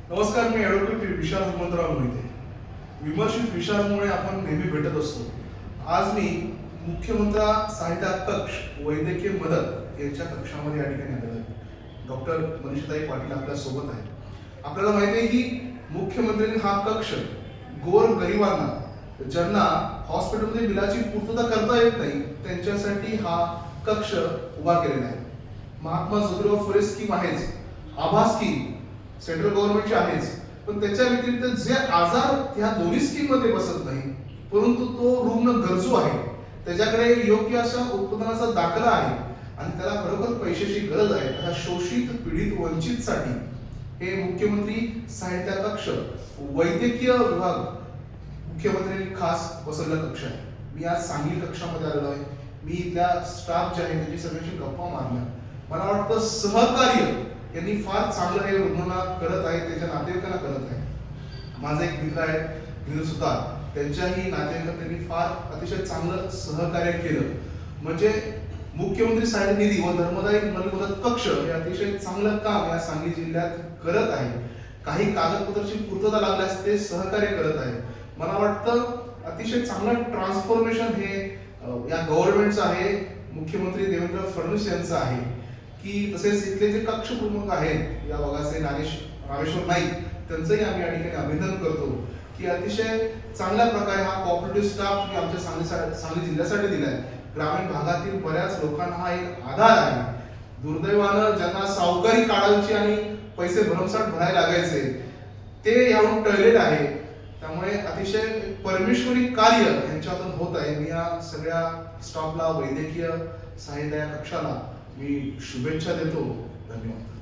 नमस्कार, मी ॲडव्होकेट विशाल हनुमंतराव मोहिते. विमर्शित विषयांमुळे आपण नेहमी भेटत असतो. आज मी मुख्यमंत्री सहायता कक्ष वैद्यकीय मदत यांच्या कक्षामध्ये या ठिकाणी आलेलो आहे. डॉक्टर मनीषाताई पाटील आपल्या सोबत आहेत. आपल्याला माहिती आहे की मुख्यमंत्र्यांनी हा कक्ष गोरगरिबांना, ज्यांना हॉस्पिटलमध्ये बिलाची पूर्तता करता येत नाही, त्यांच्यासाठी हा कक्ष उभा केलेला आहे. महात्मा ज्योतिराव फुले स्कीम आहेच, आभा स्कीम सेंट्रल गव्हर्नमेंटची आहेच, पण त्याच्या व्यतिरिक्त जे आजार ह्या दोन्ही स्कीम मध्ये बसत नाही, परंतु तो रुग्ण गरजू आहे, त्याच्याकडे योग्य अशा उत्पादनाचा दाखला आहे आणि त्याला खरोखर पैशाची गरज आहे, अशा शोषित, पीडित, वंचितसाठी हे मुख्यमंत्री सहायता कक्ष वैद्यकीय विभाग मुख्यमंत्र्यांनी खास बसवलेला कक्ष आहे. मी आज सांगली कक्षामध्ये आलेलो आहे. मी इथल्या स्टाफ जे आहे त्यांची सगळ्यांशी गप्पा मारल्या. मला वाटतं सहकार्य यांनी फार चांगलं हे रुग्णांना करत आहे, त्यांच्या नातेवाईकांना करत आहे. माझा एक मित्र आहे गिरीश सुतार, त्यांच्याही नातेवाईकांना त्यांनी फार अतिशय चांगलं सहकार्य केलं. म्हणजे मुख्यमंत्री सहाय्यता निधी व धर्मदायी मदत कक्ष हे अतिशय चांगलं काम या सांगली जिल्ह्यात करत आहे. काही कागदपत्राची पूर्तता लागल्यास ते सहकार्य करत आहे. मला वाटतं अतिशय चांगलं ट्रान्सफॉर्मेशन हे या गव्हर्नमेंटचं आहे, मुख्यमंत्री देवेंद्र फडणवीस यांचं आहे. की तसेच इथले जे कक्ष प्रमुख आहेत या भागाचे रामेश्वर नाईक, त्यांचंही आम्ही या ठिकाणी अभिनंदन करतो की अतिशय चांगल्या प्रकारे हा कॉपरेटिव्ह स्टाफ तुम्ही आमच्या सांगली जिल्ह्यासाठी दिलाय. ग्रामीण भागातील बऱ्याच लोकांना हा एक आधार आहे. दुर्दैवानं ज्यांना सावकारी काढायची आणि पैसे भरमसाठ भरायला लागायचे, ते यावरून टळलेले आहे. त्यामुळे अतिशय परमेश्वरी कार्य यांच्यातून होत आहे. मी या सगळ्या स्टाफला, वैद्यकीय सहाय्यता कक्षाला मी शुभेच्छा देतो. धन्यवाद.